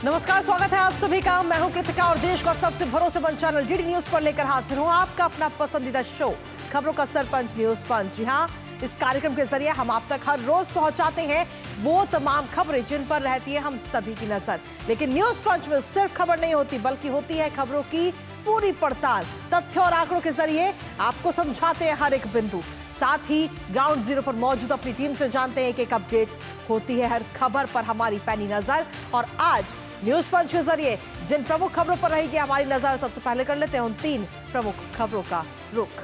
नमस्कार, स्वागत है आप सभी का। मैं हूं कृतिका और देश का सबसे भरोसेमंद चैनल डीडी न्यूज पर लेकर हाजिर हूं आपका अपना पसंदीदा शो खबरों का सरपंच न्यूज पंच। जी हां, इस कार्यक्रम के जरिए हम आप तक हर रोज पहुंचाते हैं वो तमाम खबरें जिन पर रहती है हम सभी की नजर। लेकिन न्यूज पंच में सिर्फ खबर नहीं होती, बल्कि होती है खबरों की पूरी पड़ताल। तथ्य और आंकड़ों के जरिए आपको समझाते हैं हर एक बिंदु। साथ ही ग्राउंड जीरो पर मौजूद अपनी टीम से जानते हैं एक अपडेट होती है हर खबर पर हमारी पैनी नजर। और आज न्यूज पंच के जरिए जिन प्रमुख खबरों पर रहेगी हमारी नजर, सबसे पहले कर लेते हैं उन 3 प्रमुख खबरों का रुख।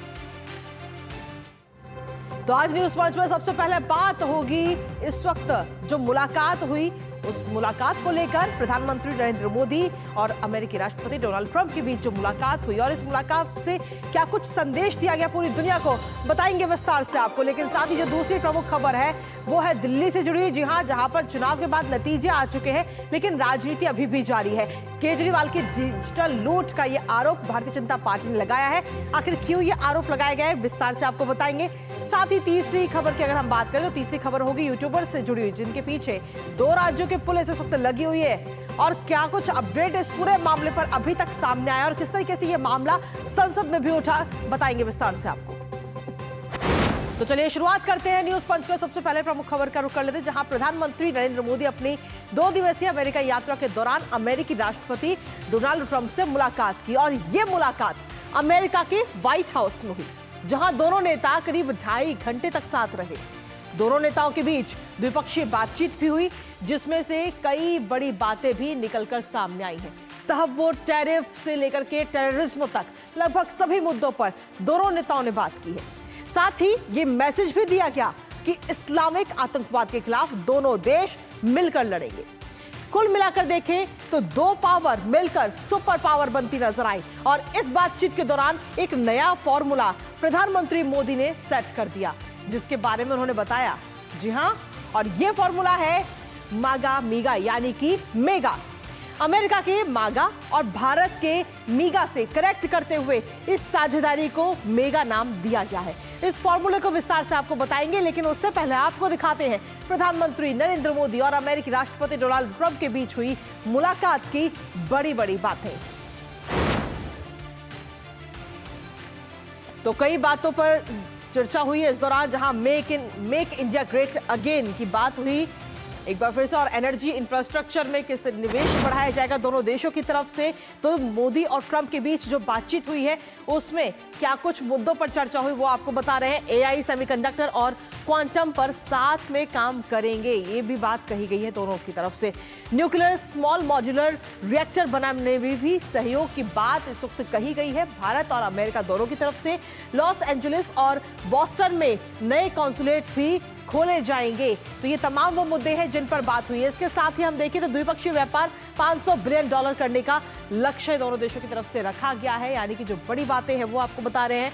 तो आज न्यूज पंच में सबसे पहले बात होगी इस वक्त जो मुलाकात हुई, उस मुलाकात को लेकर प्रधानमंत्री नरेंद्र मोदी और अमेरिकी राष्ट्रपति डोनाल्ड ट्रंप के बीच जो मुलाकात हुई और इस मुलाकात से क्या कुछ संदेश दिया गया पूरी दुनिया को, बताएंगे विस्तार से आपको। लेकिन साथ ही जो दूसरी प्रमुख खबर है वो है दिल्ली से जुड़ी। जी हां, जहां पर चुनाव के बाद नतीजे आ चुके हैं लेकिन राजनीति अभी भी जारी है। केजरीवाल की डिजिटल लूट का ये आरोप भारतीय जनता पार्टी ने लगाया है। आखिर क्यों ये आरोप लगाया गया है, विस्तार से आपको बताएंगे। साथ ही तीसरी खबर की अगर हम बात करें तो तीसरी खबर होगी यूट्यूबर से जुड़ी हुई, जिनके पीछे 2 राज्यों की पुलिस इस वक्त लगी हुई है। और क्या कुछ अपडेट इस पूरे मामले पर अभी तक सामने आया और किस तरीके से ये मामला संसद में भी उठा, बताएंगे विस्तार से आपको। तो चलिए शुरुआत करते हैं न्यूज पंच का। सबसे पहले प्रमुख खबर का रुख कर लेते हैं, जहां प्रधानमंत्री नरेंद्र मोदी अपनी 2 दिवसीय अमेरिका यात्रा के दौरान अमेरिकी राष्ट्रपति डोनाल्ड ट्रंप से मुलाकात की। और ये मुलाकात अमेरिका के व्हाइट हाउस में हुई, जहां दोनों नेता करीब 2.5 घंटे तक साथ रहे। दोनों नेताओं के बीच द्विपक्षीय बातचीत भी हुई, जिसमें से कई बड़ी बातें भी निकलकर सामने आई हैं। तहव्वुर, टैरिफ से लेकर के टेररिज्म तक लगभग सभी मुद्दों पर दोनों नेताओं ने बात की है। साथ ही ये मैसेज भी दिया गया कि इस्लामिक आतंकवाद के खिलाफ दोनों देश मिलकर लड़ेंगे। कुल मिलाकर देखें तो 2 पावर मिलकर सुपर पावर बनती नजर आई। और इस बातचीत के दौरान एक नया फॉर्मूला प्रधानमंत्री मोदी ने सेट कर दिया, जिसके बारे में उन्होंने बताया। जी हां, और ये फॉर्मूला है मागा मीगा, यानी कि मेगा। अमेरिका के मागा और भारत के मीगा से करेक्ट करते हुए इस साझेदारी को मेगा नाम दिया गया है। इस फॉर्मूले को विस्तार से आपको बताएंगे, लेकिन उससे पहले आपको दिखाते हैं प्रधानमंत्री नरेंद्र मोदी और अमेरिकी राष्ट्रपति डोनाल्ड ट्रंप के बीच हुई मुलाकात की बड़ी बातें। तो कई बातों पर चर्चा हुई है इस दौरान, जहां मेक इंडिया ग्रेट अगेन की बात हुई एक बार फिर से, और एनर्जी इंफ्रास्ट्रक्चर में किस निवेश बढ़ाया जाएगा दोनों देशों की तरफ से। तो मोदी और ट्रंप के बीच जो बातचीत हुई है उसमें क्या कुछ मुद्दों पर चर्चा हुई वो आपको बता रहे हैं। एआई, सेमीकंडक्टर और क्वांटम पर साथ में काम करेंगे, ये भी बात कही गई है दोनों की तरफ से। न्यूक्लियर स्मॉल मॉड्यूलर रिएक्टर बनाने में भी सहयोग की बात इस वक्त कही गई है भारत और अमेरिका दोनों की तरफ से। लॉस एंजलिस और बॉस्टन में नए कॉन्सुलेट भी खोले जाएंगे। तो ये तमाम वो मुद्दे हैं जिन पर बात हुई है। इसके साथ ही हम देखें तो द्विपक्षीय व्यापार $500 बिलियन करने का लक्ष्य दोनों देशों की तरफ से रखा गया है, यानी कि जो बड़ी बातें हैं वो आपको बता रहे हैं।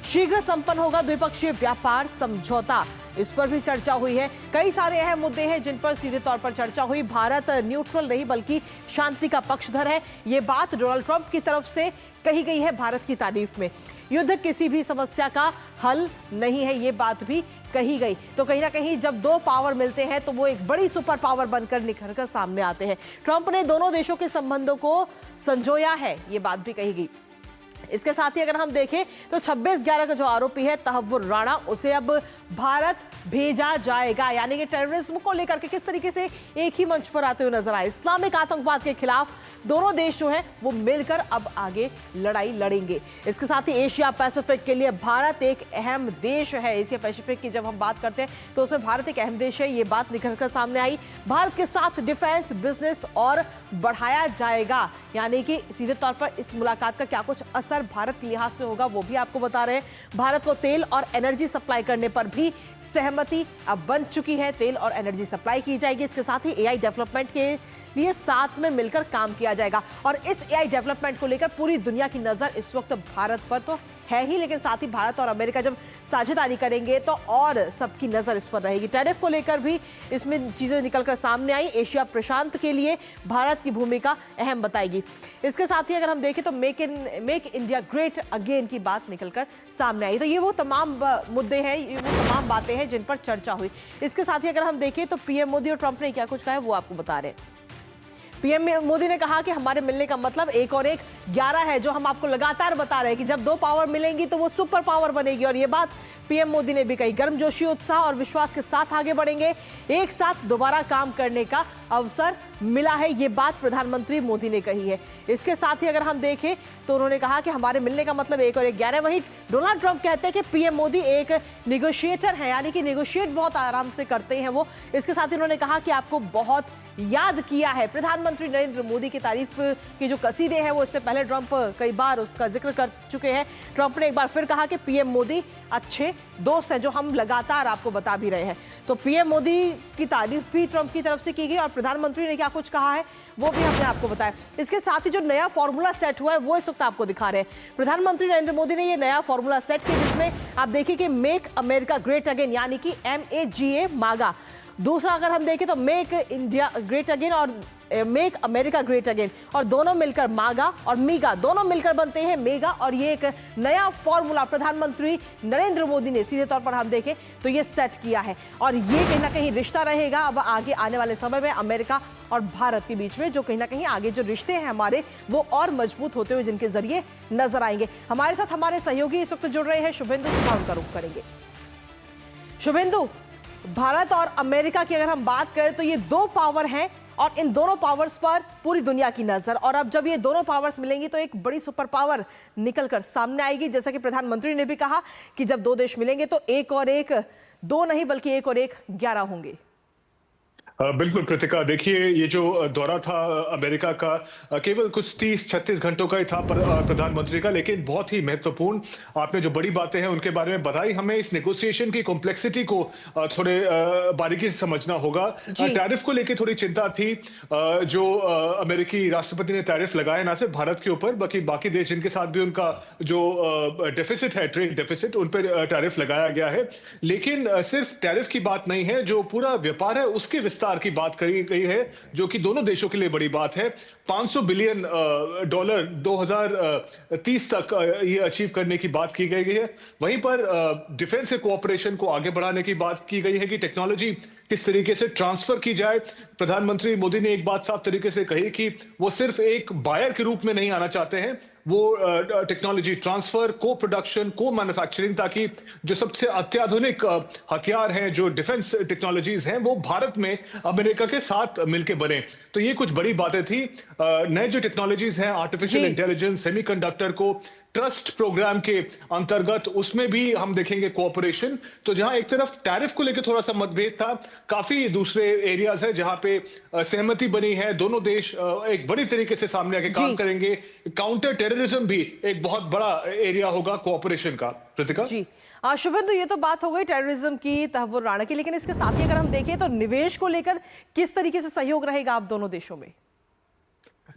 शीघ्र संपन्न होगा द्विपक्षीय व्यापार समझौता, इस पर भी चर्चा हुई है। कई सारे अहम मुद्दे हैं जिन पर सीधे तौर पर चर्चा हुई। भारत न्यूट्रल नहीं बल्कि शांति का पक्षधर है, ये बात डोनाल्ड ट्रंप की तरफ से कही गई है भारत की तारीफ में। युद्ध किसी भी समस्या का हल नहीं है, ये बात भी कही गई। तो कहीं ना कहीं जब 2 पावर मिलते हैं तो वो एक बड़ी सुपर पावर बनकर निखर कर सामने आते हैं। ट्रंप ने दोनों देशों के संबंधों को संजोया है, ये बात भी कही गई। इसके साथ ही अगर हम देखें तो 26/11 का जो आरोपी है तहव्वुर राणा, उसे अब भारत भेजा जाएगा, यानी कि टेररिज्म को लेकर के किस तरीके से एक ही मंच पर आते हुए नजर आए। इस्लामिक आतंकवाद के खिलाफ दोनों देश जो हैं वो मिलकर अब आगे लड़ाई लड़ेंगे। इसके साथ ही एशिया पैसिफिक के लिए भारत एक अहम देश है। एशिया पैसिफिक की जब हम बात करते हैं तो उसमें भारत एक अहम देश है, ये बात निकल कर सामने आई। भारत के साथ डिफेंस बिजनेस और बढ़ाया जाएगा, यानी कि सीधे तौर पर इस मुलाकात का क्या कुछ असर भारत के लिहाज से होगा वो भी आपको बता रहे हैं। भारत को तेल और एनर्जी सप्लाई करने पर भी सहमति अब बन चुकी है, तेल और एनर्जी सप्लाई की जाएगी। इसके साथ ही एआई डेवलपमेंट के लिए साथ में मिलकर काम किया जाएगा। और इस एआई डेवलपमेंट को लेकर पूरी दुनिया की नजर इस वक्त भारत पर तो है ही, लेकिन साथ ही भारत और अमेरिका जब साझेदारी करेंगे तो और सबकी नजर इस पर रहेगी। टैरिफ को लेकर भी इसमें चीजें निकलकर सामने आई। एशिया प्रशांत के लिए भारत की भूमिका अहम बताएगी। इसके साथ ही अगर हम देखें तो मेक इंडिया ग्रेट अगेन की बात निकलकर सामने आई। तो ये वो तमाम मुद्दे हैं, ये वो तमाम बातें हैं जिन पर चर्चा हुई। इसके साथ ही अगर हम देखें तो पीएम मोदी और ट्रंप ने क्या कुछ कहा है वो आपको बता रहे हैं। पीएम मोदी ने कहा कि हमारे मिलने का मतलब 1 और 1 11 है, जो हम आपको लगातार बता रहे हैं कि जब 2 पावर मिलेंगी तो वो सुपर पावर बनेगी। और ये बात पीएम मोदी ने भी कही। गर्मजोशी, उत्साह और विश्वास के साथ आगे बढ़ेंगे, एक साथ दोबारा काम करने का अवसर मिला है, ये बात प्रधानमंत्री मोदी ने कही है। इसके साथ ही अगर हम देखें तो उन्होंने कहा कि हमारे मिलने का मतलब 1 और 1 11। वहीं डोनाल्ड ट्रंप कहते हैं कि पीएम मोदी एक निगोशिएटर है, यानी कि निगोशिएट बहुत आराम से करते हैं वो। इसके साथ ही उन्होंने कहा कि आपको बहुत याद किया है। प्रधानमंत्री नरेंद्र मोदी की तारीफ की जो कसीदे हैं वो इससे पहले ट्रंप कई बार उसका जिक्र कर चुके हैं। ट्रंप ने एक बार फिर कहा कि पीएम मोदी अच्छे दोस्त हैं, जो हम लगातार आपको बता भी रहे हैं। तो पीएम मोदी की तारीफ भी ट्रंप की तरफ से की गई और प्रधानमंत्री ने क्या कुछ कहा है वो भी हमने आपको बताया। इसके साथ ही जो नया फॉर्मूला सेट हुआ है वो इस वक्त आपको दिखा रहे हैं। प्रधानमंत्री नरेंद्र मोदी ने ये नया फॉर्मूला सेट किया, जिसमें आप देखिए कि मेक अमेरिका ग्रेट अगेन, यानी कि MAGA मागा। दूसरा अगर हम देखें तो मेक इंडिया ग्रेट अगेन और मेक अमेरिका ग्रेट अगेन, और दोनों मिलकर मागा और मीगा दोनों मिलकर बनते हैं मेगा। और ये एक नया फॉर्मूला प्रधानमंत्री नरेंद्र मोदी ने सीधे तौर पर हम देखें तो ये सेट किया है। और ये कहीं ना कहीं रिश्ता रहेगा अब आगे आने वाले समय में अमेरिका और भारत के बीच में, जो कहीं ना कहीं आगे जो रिश्ते हैं हमारे वो और मजबूत होते हुए जिनके जरिए नजर आएंगे। हमारे साथ हमारे सहयोगी इस वक्त जुड़ रहे हैं, शुभेंदु सिन्हा, उनका रुख करेंगे। शुभेंदु, भारत और अमेरिका की अगर हम बात करें तो ये 2 पावर हैं और इन दोनों पावर्स पर पूरी दुनिया की नजर। और अब जब ये दोनों पावर्स मिलेंगी तो एक बड़ी सुपर पावर निकलकर सामने आएगी। जैसा कि प्रधानमंत्री ने भी कहा कि जब 2 देश मिलेंगे तो 1 और 1 2 नहीं बल्कि 1 और 1 11 होंगे। बिल्कुल कृतिका, देखिए ये जो दौरा था अमेरिका का केवल कुछ 30-36 घंटों का ही था प्रधानमंत्री का, लेकिन बहुत ही महत्वपूर्ण। आपने जो बड़ी बातें हैं उनके बारे में बताई। हमें इस नेगोशिएशन की कॉम्प्लेक्सिटी को थोड़े बारीकी से समझना होगा। टैरिफ को लेकर थोड़ी चिंता थी। जो अमेरिकी राष्ट्रपति ने टैरिफ लगाए ना सिर्फ भारत के ऊपर बल्कि बाकी देश जिनके साथ भी उनका जो डेफिसिट है, ट्रेड डेफिसिट, उन पर टैरिफ लगाया गया है। लेकिन सिर्फ टैरिफ की बात नहीं है, जो पूरा व्यापार है उसके विस्तार की बात करी गई है, जो कि दोनों देशों के लिए बड़ी बात है। $500 बिलियन 2030 तक ये अचीव करने की बात की गई है। वहीं पर डिफेंस के कोऑपरेशन को आगे बढ़ाने की बात की गई है कि टेक्नोलॉजी किस तरीके से ट्रांसफर की जाए। प्रधानमंत्री मोदी ने एक बात साफ तरीके से कही कि वो सिर्फ एक बायर के रूप में नहीं आना चाहते हैं, वो टेक्नोलॉजी ट्रांसफर, को प्रोडक्शन, को मैन्युफैक्चरिंग, ताकि जो सबसे अत्याधुनिक हथियार हैं, जो डिफेंस टेक्नोलॉजीज हैं, वो भारत में अमेरिका के साथ मिलकर बने। तो ये कुछ बड़ी बातें थी। नए जो टेक्नोलॉजीज हैं, आर्टिफिशियल इंटेलिजेंस, सेमीकंडक्टर को ट्रस्ट प्रोग्राम के अंतर्गत उसमें भी हम देखेंगे कोऑपरेशन। तो जहां एक तरफ टैरिफ को लेकर थोड़ा सा मतभेद था, काफी दूसरे एरियाज है जहां पे सहमति बनी है। दोनों देश एक बड़ी तरीके से सामने आके काम करेंगे। काउंटर टेररिज्म भी एक बहुत बड़ा एरिया होगा कोऑपरेशन का। कृतिका जी, शुभेंदु, ये तो बात हो गई टेररिज्म की, तहव्वुर राणा की, लेकिन इसके साथ ही अगर हम देखें तो निवेश को लेकर किस तरीके से सहयोग रहेगा आप दोनों देशों में?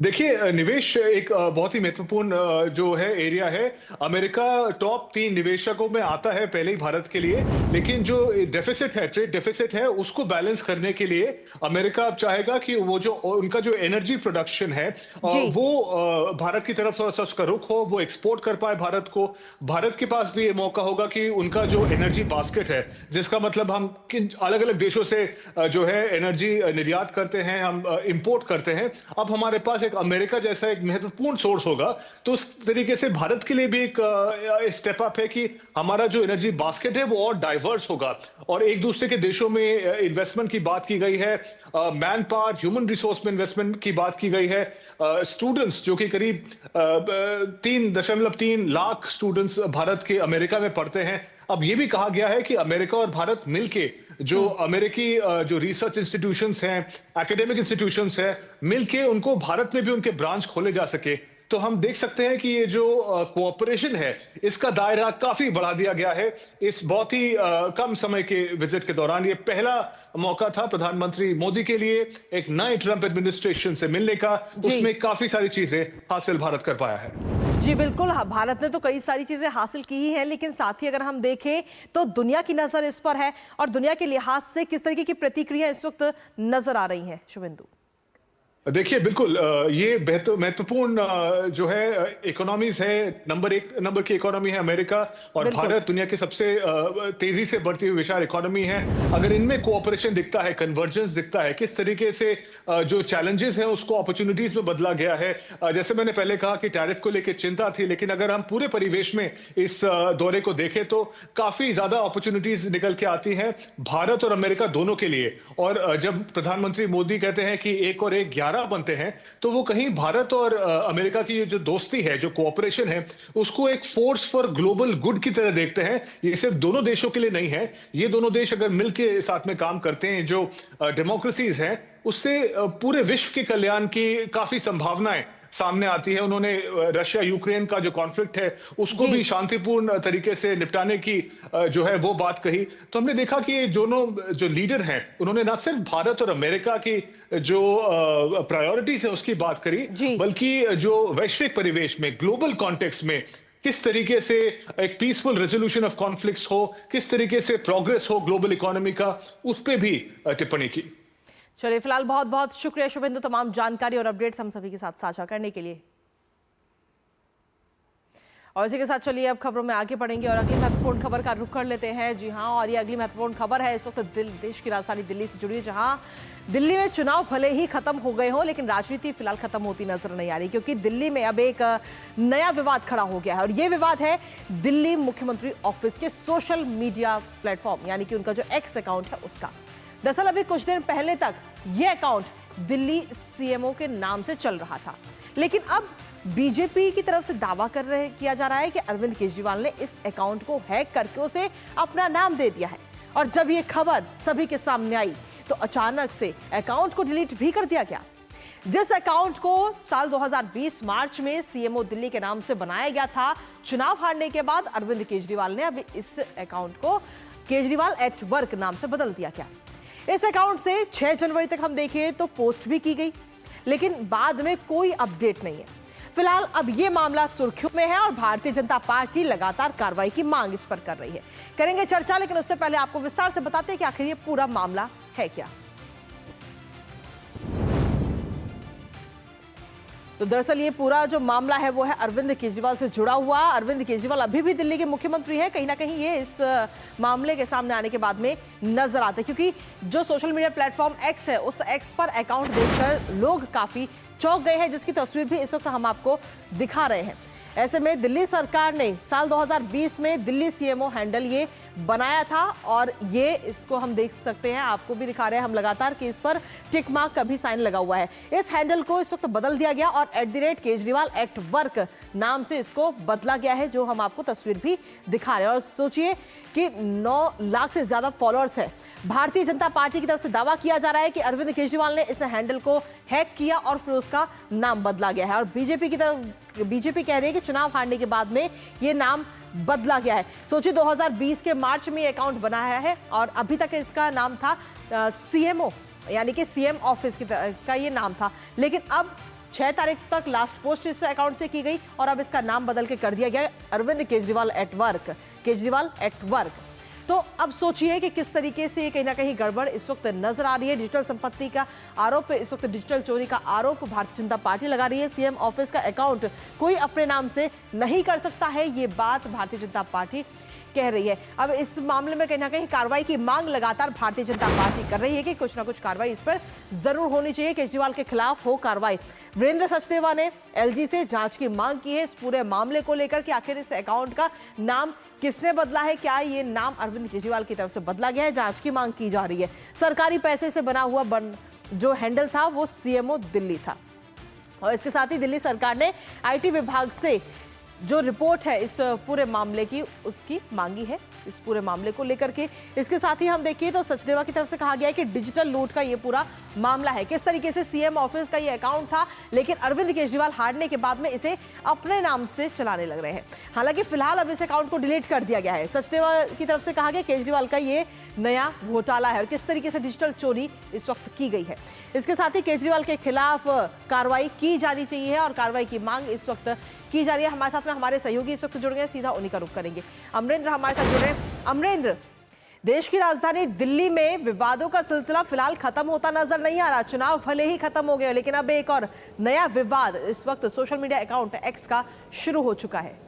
देखिए, निवेश एक बहुत ही महत्वपूर्ण जो है एरिया है। अमेरिका टॉप 3 निवेशकों में आता है पहले ही भारत के लिए, लेकिन जो डेफिसिट है, ट्रेड डेफिसिट है, उसको बैलेंस करने के लिए अमेरिका अब चाहेगा कि वो जो उनका जो एनर्जी प्रोडक्शन है वो भारत की तरफ थोड़ा सा उसका रुख हो, वो एक्सपोर्ट कर पाए भारत को। भारत के पास भी ये मौका होगा कि उनका जो एनर्जी बास्केट है, जिसका मतलब हम किन अलग अलग देशों से जो है एनर्जी निर्यात करते हैं, हम इंपोर्ट करते हैं, अब हमारे पास अमेरिका जैसा एक महत्वपूर्ण सोर्स होगा। तो उस तरीके से भारत के लिए भी एक स्टेप अप है कि हमारा जो एनर्जी बास्केट है वो और डाइवर्स होगा। और एक दूसरे के देशों में इन्वेस्टमेंट की बात की गई है, मैन पावर, ह्यूमन रिसोर्स में इन्वेस्टमेंट की बात की गई है। स्टूडेंट्स जो कि करीब 3.3 लाख स्टूडेंट्स भारत के अमेरिका में पढ़ते हैं। अब ये भी कहा गया है कि अमेरिका और भारत मिलके जो अमेरिकी जो रिसर्च इंस्टीट्यूशंस हैं, एकेडमिक इंस्टीट्यूशंस हैं, मिलके उनको भारत में भी उनके ब्रांच खोले जा सके। तो हम देख सकते हैं कि ये जो कोऑपरेशन है इसका दायरा काफी बढ़ा दिया गया है इस बहुत ही कम समय के विजिट के दौरान। ये पहला मौका था प्रधानमंत्री मोदी के लिए एक नए ट्रंप एडमिनिस्ट्रेशन से मिलने का, उसमें काफी सारी चीजें हासिल भारत कर पाया है। जी बिल्कुल, भारत ने तो कई सारी चीजें हासिल की ही हैं, लेकिन साथ ही अगर हम देखें तो दुनिया की नजर इस पर है और दुनिया के लिहाज से किस तरीके की प्रतिक्रिया इस वक्त नजर आ रही है? शुभेंदु, देखिए बिल्कुल ये महत्वपूर्ण जो है इकोनॉमीज है। नंबर की इकोनॉमी है अमेरिका, और बिल्कुल। भारत दुनिया की सबसे तेजी से बढ़ती हुई विशाल इकोनॉमी है। अगर इनमें कोऑपरेशन दिखता है, कन्वर्जेंस दिखता है, किस तरीके से जो चैलेंजेस हैं उसको अपॉर्चुनिटीज में बदला गया है। जैसे मैंने पहले कहा कि टैरिफ को लेकर चिंता थी, लेकिन अगर हम पूरे परिवेश में इस दौरे को देखें तो काफी ज्यादा अपॉर्चुनिटीज निकल के आती हैं भारत और अमेरिका दोनों के लिए। और जब प्रधानमंत्री मोदी कहते हैं कि 1 और 1 11 बनते हैं, तो वो कहीं भारत और अमेरिका की जो दोस्ती है, जो कोऑपरेशन है, उसको एक फोर्स फॉर ग्लोबल गुड की तरह देखते हैं। ये सिर्फ दोनों देशों के लिए नहीं है, ये दोनों देश अगर मिलकर साथ में काम करते हैं, जो डेमोक्रेसीज हैं, उससे पूरे विश्व के कल्याण की काफी संभावनाएं सामने आती है। उन्होंने रशिया यूक्रेन का जो कॉन्फ्लिक्ट है उसको भी शांतिपूर्ण तरीके से निपटाने की जो है वो बात कही। तो हमने देखा कि ये दोनों जो लीडर हैं उन्होंने ना सिर्फ भारत और अमेरिका की जो प्रायोरिटीज है उसकी बात करी, बल्कि जो वैश्विक परिवेश में, ग्लोबल कॉन्टेक्स्ट में किस तरीके से एक पीसफुल रेजोल्यूशन ऑफ कॉन्फ्लिक्ट्स हो, किस तरीके से प्रोग्रेस हो ग्लोबल इकोनॉमी का, उस पर भी टिप्पणी की। चलिए, फिलहाल बहुत बहुत शुक्रिया शुभेंदु, तमाम जानकारी और अपडेट्स हम सभी के साथ साझा करने के लिए। और इसी के साथ चलिए अब खबरों में आगे बढ़ेंगे और अगली महत्वपूर्ण खबर का रुख कर लेते हैं। जी हां, और ये अगली महत्वपूर्ण खबर है इस वक्त देश की राजधानी दिल्ली से जुड़ी है, जहां दिल्ली में चुनाव भले ही खत्म हो गए हो, लेकिन राजनीति फिलहाल खत्म होती नजर नहीं आ रही, क्योंकि दिल्ली में अब एक नया विवाद खड़ा हो गया है। और ये विवाद है दिल्ली मुख्यमंत्री ऑफिस के सोशल मीडिया प्लेटफॉर्म, यानी कि उनका जो एक्स अकाउंट है उसका। दरअसल अभी कुछ दिन पहले तक ये अकाउंट दिल्ली सीएमओ के नाम से चल रहा था, लेकिन अब बीजेपी की तरफ से दावा किया जा रहा है कि अरविंद केजरीवाल ने इस अकाउंट को हैक करके उसे अपना नाम दे दिया है। और जब ये खबर सभी के सामने आई तो अचानक से अकाउंट को डिलीट भी कर दिया गया। जिस अकाउंट को साल 2020 मार्च में सीएमओ दिल्ली के नाम से बनाया गया था, चुनाव हारने के बाद अरविंद केजरीवाल ने अब इस अकाउंट को केजरीवाल एट वर्क नाम से बदल दिया गया। इस अकाउंट से 6 जनवरी तक हम देखें तो पोस्ट भी की गई, लेकिन बाद में कोई अपडेट नहीं है। फिलहाल अब ये मामला सुर्खियों में है और भारतीय जनता पार्टी लगातार कार्रवाई की मांग इस पर कर रही है। करेंगे चर्चा, लेकिन उससे पहले आपको विस्तार से बताते हैं कि आखिर ये पूरा मामला है क्या। तो दरअसल ये पूरा जो मामला है वो है अरविंद केजरीवाल से जुड़ा हुआ। अरविंद केजरीवाल अभी भी दिल्ली के मुख्यमंत्री हैं। कहीं ना कहीं ये इस मामले के सामने आने के बाद में नजर आते हैं, क्योंकि जो सोशल मीडिया प्लेटफॉर्म एक्स है, उस एक्स पर अकाउंट देखकर लोग काफी चौंक गए हैं, जिसकी तस्वीर भी इस वक्त हम आपको दिखा रहे हैं। ऐसे में दिल्ली सरकार ने साल 2020 में दिल्ली सीएमओ हैंडल ये बनाया था, और ये इसको हम देख सकते हैं, आपको भी दिखा रहे हैं हम लगातार कि इस पर टिक मार्क का भी साइन लगा हुआ है। इस हैंडल को इस वक्त बदल दिया गया और @केजरीवाल एट वर्क नाम से इसको बदला गया है, जो हम आपको तस्वीर भी दिखा रहे हैं। और सोचिए कि 9 लाख से ज्यादा फॉलोअर्स है। भारतीय जनता पार्टी की तरफ से दावा किया जा रहा है कि अरविंद केजरीवाल ने इस हैंडल को हैक किया और फिर उसका नाम बदला गया है। और बीजेपी कह रही है कि चुनाव हारने के बाद में ये नाम बदला गया है। सोचिए 2020 के मार्च में ये अकाउंट बनाया है और अभी तक इसका नाम था सीएमओ, यानी कि सीएम ऑफिस का ये नाम था, लेकिन अब 6 तारीख तक लास्ट पोस्ट इस अकाउंट से की गई और अब इसका नाम बदल के कर दिया गया अरविंद केजरीवाल एट वर्क। तो अब सोचिए कि किस तरीके से कहीं ना कहीं गड़बड़ इस वक्त नजर आ रही है। डिजिटल संपत्ति का आरोप, इस वक्त डिजिटल चोरी का आरोप भारतीय जनता पार्टी लगा रही है। सीएम ऑफिस का अकाउंट कोई अपने नाम से नहीं कर सकता है, ये बात भारतीय जनता पार्टी कह रही है। अब इस मामले में कहीं ना कहीं कार्रवाई की मांग लगातार भारतीय जनता पार्टी कर रही है कि कुछ ना कुछ कार्रवाई इस पर जरूर होनी चाहिए, केजरीवाल के खिलाफ हो कार्रवाई। वीरेंद्र सचदेवा ने एलजी से जांच की मांग की है इस पूरे मामले को लेकर कि आखिर इस अकाउंट का नाम किसने बदला है, क्या ये नाम अरविंद केजरीवाल की तरफ से बदला गया है, जांच की मांग की जा रही है। सरकारी पैसे से बना हुआ जो हैंडल था वो सीएमओ दिल्ली था। और इसके साथ ही दिल्ली सरकार ने आईटी विभाग से जो रिपोर्ट है इस पूरे मामले की, उसकी मांगी है इस पूरे मामले को लेकर के। इसके साथ ही हम देखिए तो सचदेवा की तरफ से कहा गया है कि डिजिटल लूट का ये पूरा मामला है, किस तरीके से सीएम ऑफिस का ये अकाउंट था, लेकिन अरविंद केजरीवाल हारने के बाद में इसे अपने नाम से चलाने लग रहे हैं। हालांकि फिलहाल अब इस अकाउंट को डिलीट कर दिया गया है। सचदेवा की तरफ से कहा गया केजरीवाल का ये नया घोटाला है और किस तरीके से डिजिटल चोरी इस वक्त की गई है। इसके साथ ही केजरीवाल के खिलाफ कार्रवाई की जानी चाहिए और कार्रवाई की मांग इस वक्त की जा रही है। हमारे साथ में हमारे सहयोगी इस वक्त जुड़ गए, सीधा उन्हीं का रुख करेंगे। अमरेंद्र हमारे साथ जुड़ रहे हैं। अमरेंद्र, देश की राजधानी दिल्ली में विवादों का सिलसिला फिलहाल खत्म होता नजर नहीं आ रहा। चुनाव भले ही खत्म हो गए, लेकिन अब एक और नया विवाद इस वक्त सोशल मीडिया अकाउंट एक्स का शुरू हो चुका है।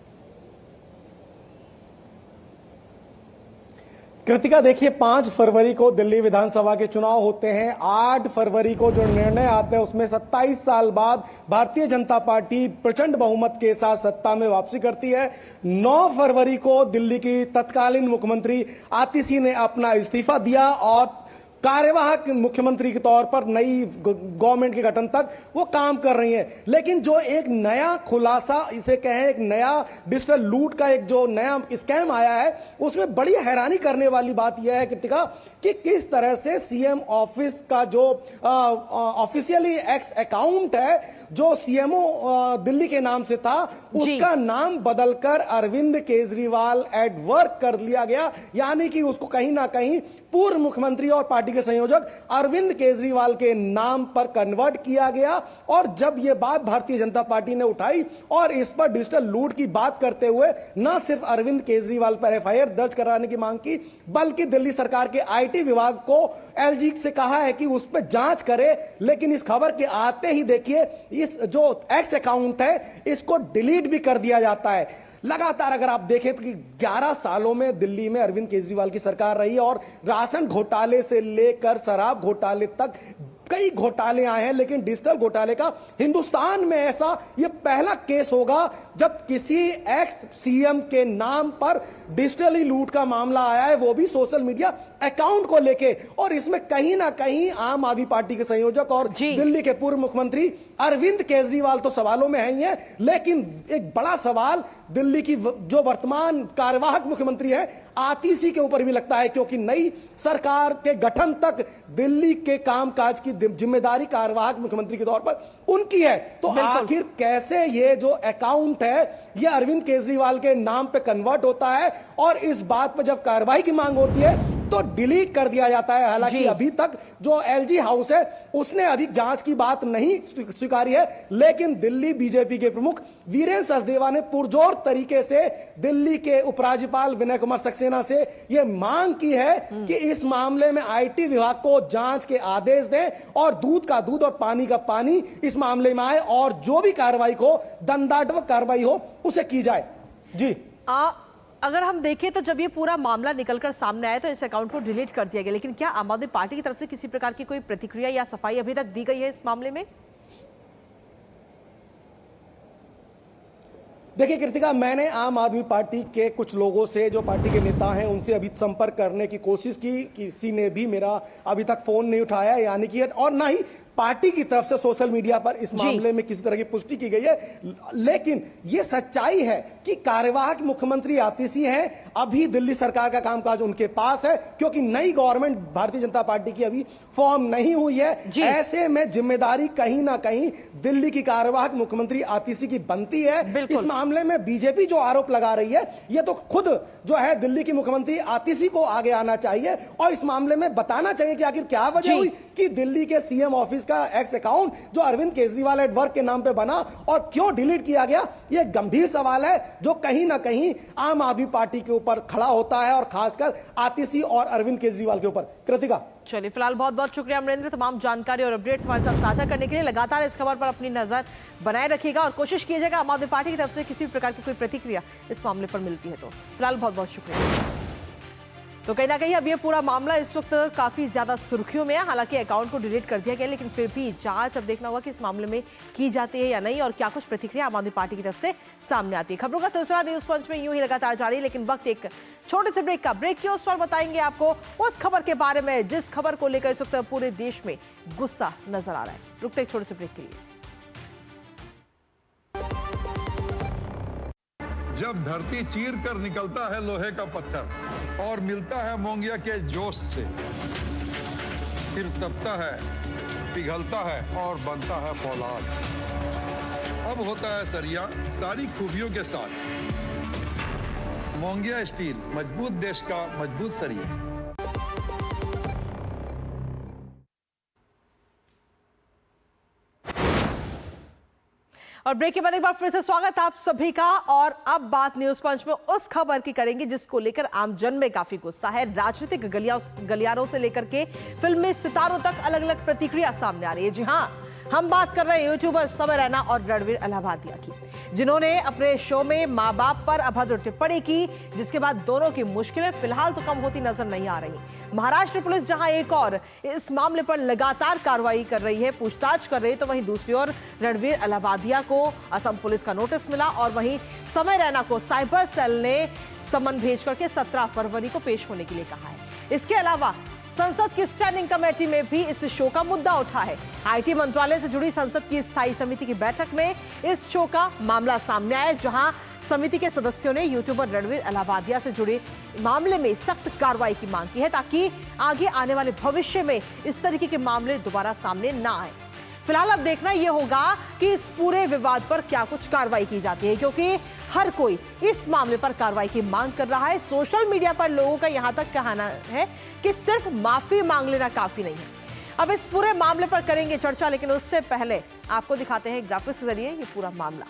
कृतिका, देखिए 5 फरवरी को दिल्ली विधानसभा के चुनाव होते हैं। 8 फरवरी को जो निर्णय आता है उसमें 27 साल बाद भारतीय जनता पार्टी प्रचंड बहुमत के साथ सत्ता में वापसी करती है। 9 फरवरी को दिल्ली की तत्कालीन मुख्यमंत्री आतिशी ने अपना इस्तीफा दिया और कार्यवाहक मुख्यमंत्री के तौर पर नई गवर्नमेंट के गठन तक वो काम कर रही हैं। लेकिन जो एक नया खुलासा, इसे कहें एक नया डिजिटल लूट का एक जो नया स्कैम आया है, उसमें बड़ी हैरानी करने वाली बात यह है कृतिका कि किस तरह से सीएम ऑफिस का जो ऑफिशियली एक्स अकाउंट है, जो सीएमओ दिल्ली के नाम से था, उसका नाम बदलकर अरविंद केजरीवाल एट वर्क कर लिया गया। यानी कि उसको कहीं ना कहीं पूर्व मुख्यमंत्री और पार्टी के संयोजक अरविंद केजरीवाल के नाम पर कन्वर्ट किया गया। और जब यह बात भारतीय जनता पार्टी ने उठाई और इस पर डिजिटल लूट की बात करते हुए न सिर्फ अरविंद केजरीवाल पर एफआईआर दर्ज कराने की मांग की, बल्कि दिल्ली सरकार के आईटी विभाग को एलजी से कहा है कि उस पर जांच करे। लेकिन इस खबर के आते ही देखिए इस जो एक्स अकाउंट है इसको डिलीट भी कर दिया जाता है। लगातार अगर आप देखें तो 11 सालों में दिल्ली में अरविंद केजरीवाल की सरकार रही और राशन घोटाले से लेकर शराब घोटाले तक कई घोटाले आए हैं, लेकिन डिजिटल घोटाले का हिंदुस्तान में ऐसा यह पहला केस होगा जब किसी एक्स सीएम के नाम पर डिजिटली लूट का मामला आया है, वो भी सोशल मीडिया अकाउंट को लेके। और इसमें कहीं ना कहीं आम आदमी पार्टी के संयोजक और दिल्ली के पूर्व मुख्यमंत्री अरविंद केजरीवाल तो सवालों में है ही है, लेकिन एक बड़ा सवाल दिल्ली की जो वर्तमान कार्यवाहक मुख्यमंत्री है आतिशी के ऊपर भी लगता है, क्योंकि नई सरकार के गठन तक दिल्ली के कामकाज की जिम्मेदारी कार्यवाहक मुख्यमंत्री के तौर पर उनकी है। तो आखिर कैसे ये जो अकाउंट है ये अरविंद केजरीवाल के नाम पे कन्वर्ट होता है और इस बात पर जब कार्रवाई की मांग होती है तो डिलीट कर दिया जाता है। हालांकि अभी तक जो एलजी हाउस है उसने अभी जांच की बात नहीं स्वीकारी है, लेकिन दिल्ली बीजेपी के प्रमुख वीरेंद्र सचदेवा ने पुरजोर तरीके से दिल्ली के उपराज्यपाल विनय कुमार सक्सेना से यह मांग की है कि इस मामले में आईटी विभाग को जांच के आदेश दें और दूध का दूध और पानी का पानी इस मामले में आए और जो भी कार्रवाई हो, दंडात्मक कार्रवाई हो, उसे की जाए। जी अगर हम देखें तो जब ये पूरा मामला निकलकर सामने आया तो इस अकाउंट को डिलीट कर दिया गया, लेकिन क्या आम आदमी पार्टी की तरफ से किसी प्रकार की कोई प्रतिक्रिया या सफाई अभी तक दी गई है इस मामले में? देखिए कृतिका, मैंने आम आदमी पार्टी के कुछ लोगों से, जो पार्टी के नेता हैं, उनसे अभी संपर्क करने की कोशिश की, किसी ने भी मेरा अभी तक फोन नहीं उठाया, यानी कि और ना ही पार्टी की तरफ से सोशल मीडिया पर इस मामले में किसी तरह की पुष्टि की गई है। लेकिन यह सच्चाई है कि कार्यवाहक मुख्यमंत्री आतिशी हैं, अभी दिल्ली सरकार का कामकाज उनके पास है, क्योंकि नई गवर्नमेंट भारतीय जनता पार्टी की अभी फॉर्म नहीं हुई है। ऐसे में जिम्मेदारी कहीं ना कहीं दिल्ली की कार्यवाहक मुख्यमंत्री आतिशी की बनती है। इस मामले में बीजेपी जो आरोप लगा रही है, यह तो खुद जो है दिल्ली की मुख्यमंत्री आतिशी को आगे आना चाहिए और इस मामले में बताना चाहिए कि आखिर क्या वजह हुई कि दिल्ली के सीएम ऑफिस का एक्स अकाउंट जो अरविंद केजरीवाल एट वर्क के नाम पे बना और क्यों डिलीट किया गया। यह गंभीर सवाल है जो कहीं ना कहीं आम आदमी पार्टी के ऊपर खड़ा होता है और खासकर आतिशी और अरविंद केजरीवाल के ऊपर। कृतिका, चलिए फिलहाल बहुत बहुत शुक्रिया अमरेंद्र, तमाम जानकारी और अपडेट्स हमारे साथ साझा करने के लिए। लगातार इस खबर पर अपनी नजर बनाए रखिएगा और कोशिश कीजिएगा आम आदमी पार्टी की तरफ से किसी भी प्रकार की कोई प्रतिक्रिया इस मामले पर मिलती है तो। फिलहाल बहुत बहुत शुक्रिया। तो कहीं ना कहीं अब ये पूरा मामला इस वक्त काफी ज्यादा सुर्खियों में है। हालांकि अकाउंट को डिलीट कर दिया गया, लेकिन फिर भी जांच अब देखना होगा कि इस मामले में की जाती है या नहीं और क्या कुछ प्रतिक्रिया आम आदमी पार्टी की तरफ से सामने आती है। खबरों का सिलसिला न्यूज पंच में यूं ही लगातार जारी है, लेकिन वक्त एक छोटे से ब्रेक का। ब्रेक के उस पर बताएंगे आपको उस खबर के बारे में जिस खबर को लेकर इस वक्त पूरे देश में गुस्सा नजर आ रहा है। रुकते एक छोटे से ब्रेक के लिए। जब धरती चीर कर निकलता है लोहे का पत्थर और मिलता है मोंगिया के जोश से, फिर तपता है, पिघलता है और बनता है फौलाद। अब होता है सरिया सारी खूबियों के साथ। मोंगिया स्टील, मजबूत देश का मजबूत सरिया। और ब्रेक के बाद एक बार फिर से स्वागत आप सभी का। और अब बात न्यूज पंच में उस खबर की करेंगे जिसको लेकर आमजन में काफी गुस्सा है। राजनीतिक गलियारों से लेकर के फिल्मी सितारों तक अलग अलग प्रतिक्रिया सामने आ रही है। जी हाँ, हम बात कर रहे हैं यूट्यूबर समय रैना और रणवीर अलाहाबादिया की, जिन्होंने अपने शो में मां बाप पर अभद्र टिप्पणी की, जिसके बाद दोनों की मुश्किलें फिलहाल तो कम होती नजर नहीं आ रही। महाराष्ट्र पुलिस जहां एक और इस मामले पर लगातार कार्रवाई कर रही है, पूछताछ कर रही है, तो वहीं दूसरी ओर रणवीर अलाहाबादिया को असम पुलिस का नोटिस मिला और वहीं समय रैना को साइबर सेल ने समन भेज करके 17 फरवरी को पेश होने के लिए कहा है। इसके अलावा संसद की स्टैंडिंग कमेटी में भी इस शो का मुद्दा उठा है। आईटी मंत्रालय से जुड़ी संसद की स्थायी समिति की बैठक में इस शो का मामला सामने आया, जहां समिति के सदस्यों ने यूट्यूबर रणवीर अलाहाबादिया से जुड़े मामले में सख्त कार्रवाई की मांग की है, ताकि आगे आने वाले भविष्य में इस तरीके के मामले दोबारा सामने ना आए। फिलहाल अब देखना यह होगा कि इस पूरे विवाद पर क्या कुछ कार्रवाई की जाती है, क्योंकि हर कोई इस मामले पर कार्रवाई की मांग कर रहा है। सोशल मीडिया पर लोगों का यहां तक कहना है कि सिर्फ माफी मांग लेना काफी नहीं है। अब इस पूरे मामले पर करेंगे चर्चा, लेकिन उससे पहले आपको दिखाते हैं ग्राफिक्स के जरिए ये पूरा मामला।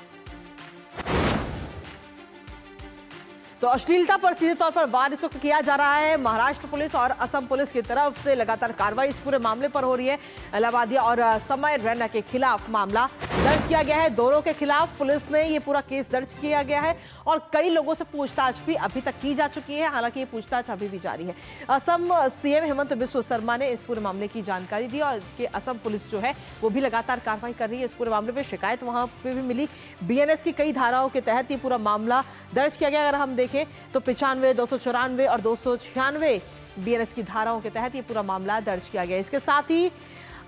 तो अश्लीलता पर सीधे तौर पर वार इस वक्त किया जा रहा है। महाराष्ट्र पुलिस और असम पुलिस की तरफ से लगातार कार्रवाई इस पूरे मामले पर हो रही है। अलाहाबादिया और समय रैना के खिलाफ मामला दर्ज किया गया है। दोनों के खिलाफ पुलिस ने ये पूरा केस दर्ज किया गया है और कई लोगों से पूछताछ भी अभी तक की जा चुकी है। हालांकि ये पूछताछ अभी भी जारी है। असम सीएम हेमंत बिस्वा शर्मा ने इस पूरे मामले की जानकारी दी और कि असम पुलिस जो है वो भी लगातार कार्रवाई कर रही है। इस पूरे मामले में शिकायत वहां पे भी मिली। बीएनएस की कई धाराओं के तहत ये पूरा मामला दर्ज किया गया। अगर हम देखें तो 95, 294 और 296 बीएनएस की धाराओं के तहत ये पूरा मामला दर्ज किया गया। इसके साथ ही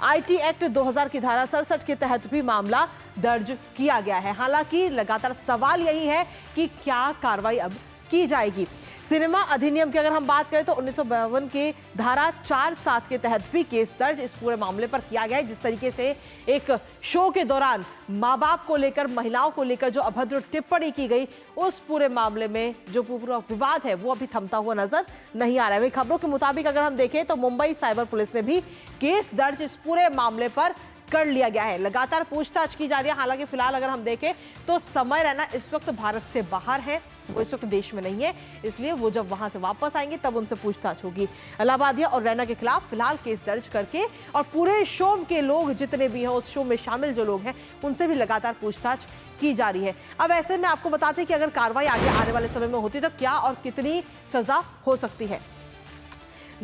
आईटी एक्ट 2000 की धारा 67 के तहत भी मामला दर्ज किया गया है। हालांकि लगातार सवाल यही है कि क्या कार्रवाई अब की जाएगी। सिनेमा अधिनियम की अगर हम बात करें तो 1952 के धारा 4(7) के तहत भी केस दर्ज इस पूरे मामले पर किया गया है। जिस तरीके से एक शो के दौरान मां बाप को लेकर, महिलाओं को लेकर जो अभद्र टिप्पणी की गई, उस पूरे मामले में जो पूरा विवाद है वो अभी थमता हुआ नजर नहीं आ रहा है। खबरों के मुताबिक अगर हम देखें तो मुंबई साइबर पुलिस ने भी केस दर्ज इस पूरे मामले पर कर लिया गया है। लगातार पूछताछ की जा रही है। हालांकि फिलहाल अगर हम देखें तो समय रैना इस वक्त भारत से बाहर है, वो इस वक्त देश में नहीं है, इसलिए वो जब वहां से वापस आएंगे तब उनसे पूछताछ होगी। अलाहाबादिया और रैना के खिलाफ फिलहाल केस दर्ज करके और पूरे शो के लोग जितने भी हैं, उस शो में शामिल जो लोग हैं, उनसे भी लगातार पूछताछ की जा रही है। अब ऐसे में आपको बताते हैं कि अगर कार्रवाई आगे आने वाले समय में होती तो क्या और कितनी सजा हो सकती है।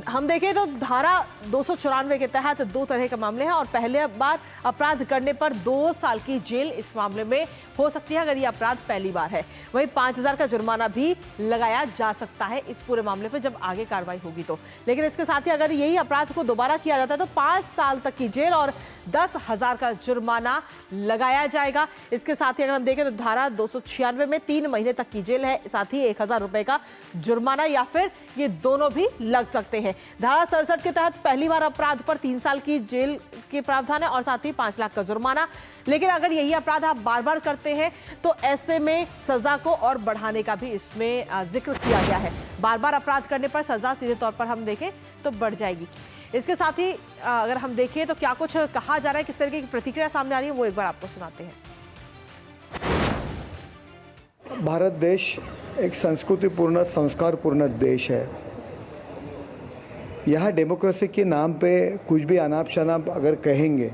हम देखें तो धारा 294 के तहत 2 तरह के मामले हैं और पहले बार अपराध करने पर 2 साल की जेल इस मामले में हो सकती है अगर ये अपराध पहली बार है। वहीं 5000 का जुर्माना भी लगाया जा सकता है इस पूरे मामले पर जब आगे कार्रवाई होगी तो। लेकिन इसके साथ ही अगर यही अपराध को दोबारा किया जाता है तो 5 साल तक की जेल और 10,000 का जुर्माना लगाया जाएगा। इसके साथ ही अगर हम देखें तो धारा 296 में 3 महीने तक की जेल है, साथ ही 1000 रुपए का जुर्माना या फिर ये दोनों भी लग सकते हैं। धारा 67 के तहत पहली बार अपराध पर 3 साल की जेल के प्रावधान है और साथ ही 5 लाख का जुर्माना। लेकिन अगर यही अपराध आप बार बार करते हैं तो ऐसे में सजा को और बढ़ाने का भी इसमें जिक्र किया गया है। बार बार अपराध करने पर सजा सीधे तौर पर हम देखें तो बढ़ जाएगी। इसके साथ ही अगर हम देखें तो क्या कुछ कहा जा रहा है, किस तरीके की प्रतिक्रिया सामने आ रही है, वो एक बार आपको सुनाते हैं। भारत देश एक संस्कृतिपूर्ण, संस्कारपूर्ण देश है। यहाँ डेमोक्रेसी के नाम पे कुछ भी अनाप शनाप अगर कहेंगे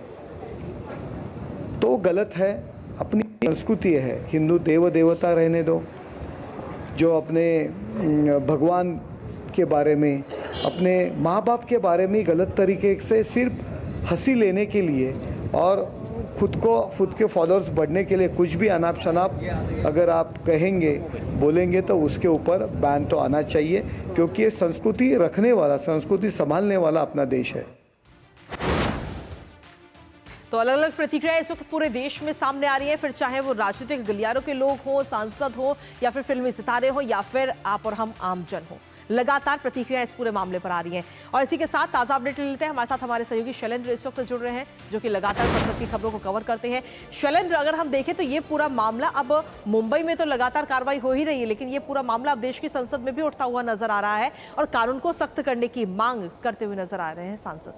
तो गलत है। अपनी संस्कृति है, हिंदू देव देवता रहने दो। जो अपने भगवान के बारे में, अपने माँ बाप के बारे में गलत तरीके से सिर्फ हंसी लेने के लिए और खुद के फॉलोअर्स बढ़ने के लिए कुछ भी अनाप शनाप अगर आप कहेंगे, बोलेंगे तो उसके ऊपर बैन तो आना चाहिए, क्योंकि ये संस्कृति रखने वाला, संस्कृति संभालने वाला अपना देश है। तो अलग अलग प्रतिक्रिया इस वक्त पूरे देश में सामने आ रही है, फिर चाहे वो राजनीतिक गलियारों के लोग हो, सांसद हो या फिर फिल्मी सितारे हो या फिर आप और हम आमजन हो। लगातार प्रतिक्रिया इस पूरे मामले पर आ रही है। और इसी के साथ ताजा अपडेट ले लेते हैं। हमारे साथ हमारे सहयोगी शैलेंद्र इस वक्त जुड़ रहे हैं, जो कि लगातार संसद की खबरों को कवर करते हैं। शैलेंद्र, अगर हम देखें तो ये पूरा मामला अब मुंबई में तो लगातार कार्रवाई हो ही रही है, लेकिन ये पूरा मामला अब देश की संसद में भी उठता हुआ नजर आ रहा है और कानून को सख्त करने की मांग करते हुए नजर आ रहे हैं सांसद।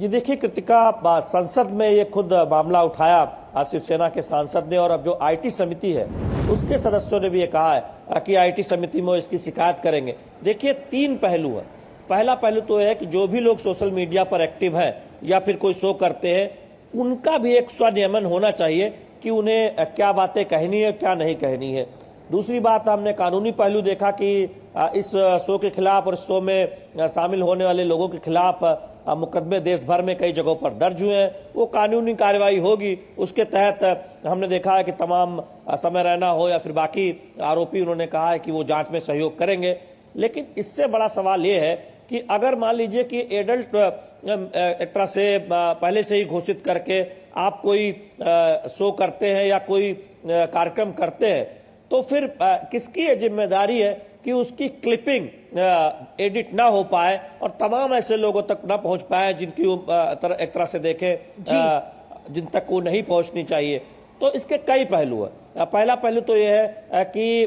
जी देखिए कृतिका, संसद में ये खुद मामला उठाया शिवसेना के सांसद ने, और अब जो आईटी समिति है उसके सदस्यों ने भी ये कहा है कि आईटी समिति में इसकी शिकायत करेंगे। देखिए 3 पहलू है। पहला पहलू तो है कि जो भी लोग सोशल मीडिया पर एक्टिव हैं या फिर कोई शो करते हैं, उनका भी एक स्वनियमन होना चाहिए कि उन्हें क्या बातें कहनी है क्या नहीं कहनी है। दूसरी बात, हमने कानूनी पहलू देखा कि इस शो के खिलाफ और शो में शामिल होने वाले लोगों के खिलाफ मुकदमे देश भर में कई जगहों पर दर्ज हुए हैं। वो कानूनी कार्रवाई होगी, उसके तहत हमने देखा है कि तमाम समय रैना हो या फिर बाकी आरोपी, उन्होंने कहा है कि वो जांच में सहयोग करेंगे। लेकिन इससे बड़ा सवाल ये है कि अगर मान लीजिए कि एडल्ट एक तरह से पहले से ही घोषित करके आप कोई शो करते हैं या कोई कार्यक्रम करते हैं, तो फिर किसकी ये जिम्मेदारी है कि उसकी क्लिपिंग एडिट ना हो पाए और तमाम ऐसे लोगों तक ना पहुंच पाए जिनकी एक तरह से देखें जिन तक वो नहीं पहुंचनी चाहिए। तो इसके कई पहलू हैं। पहला पहलू तो ये है कि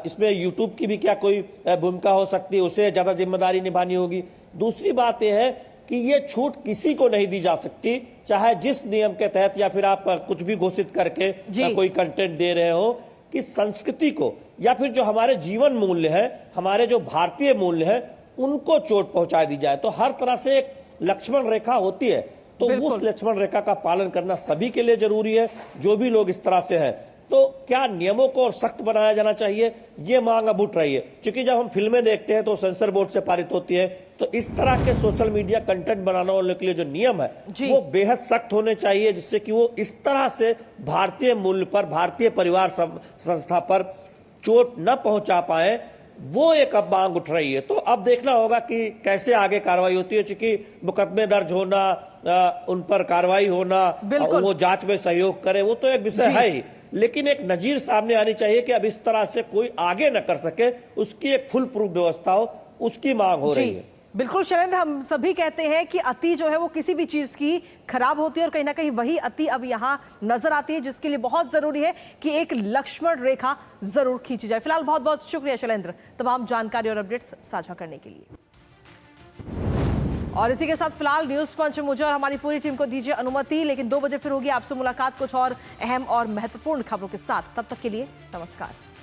इसमें यूट्यूब की भी क्या कोई भूमिका हो सकती है, उसे ज्यादा जिम्मेदारी निभानी होगी। दूसरी बात यह है कि ये छूट किसी को नहीं दी जा सकती, चाहे जिस नियम के तहत या फिर आप कुछ भी घोषित करके कोई कंटेंट दे रहे हो, कि संस्कृति को या फिर जो हमारे जीवन मूल्य है, हमारे जो भारतीय मूल्य है, उनको चोट पहुंचा दी जाए। तो हर तरह से एक लक्ष्मण रेखा होती है, तो उस लक्ष्मण रेखा का पालन करना सभी के लिए जरूरी है, जो भी लोग इस तरह से हैं। तो क्या नियमों को और सख्त बनाया जाना चाहिए, ये मांग अब उठ रही है। क्योंकि जब हम फिल्में देखते हैं तो सेंसर बोर्ड से पारित होती है, तो इस तरह के सोशल मीडिया कंटेंट बनाने वालों के लिए जो नियम है वो बेहद सख्त होने चाहिए, जिससे कि वो इस तरह से भारतीय मूल्य पर, भारतीय परिवार संस्था पर चोट न पहुंचा पाए। वो एक अब मांग उठ रही है। तो अब देखना होगा कि कैसे आगे कार्रवाई होती है, क्योंकि मुकदमे दर्ज होना, उन पर कार्रवाई होना, वो जांच में सहयोग करे, वो तो एक विषय है ही, लेकिन एक नजीर सामने आनी चाहिए कि अब इस तरह से कोई आगे न कर सके, उसकी एक फुल प्रूफ व्यवस्था हो, उसकी मांग हो रही है। बिल्कुल शैलेंद्र, हम सभी कहते हैं कि अति जो है वो किसी भी चीज की खराब होती है, और कहीं ना कहीं वही अति अब यहाँ नजर आती है, जिसके लिए बहुत जरूरी है कि एक लक्ष्मण रेखा जरूर खींची जाए। फिलहाल बहुत बहुत शुक्रिया शैलेंद्र तमाम जानकारी और अपडेट्स साझा करने के लिए। और इसी के साथ फिलहाल न्यूज पंच में मुझे और हमारी पूरी टीम को दीजिए अनुमति, लेकिन 2 बजे फिर होगी आपसे मुलाकात कुछ और अहम और महत्वपूर्ण खबरों के साथ। तब तक के लिए नमस्कार।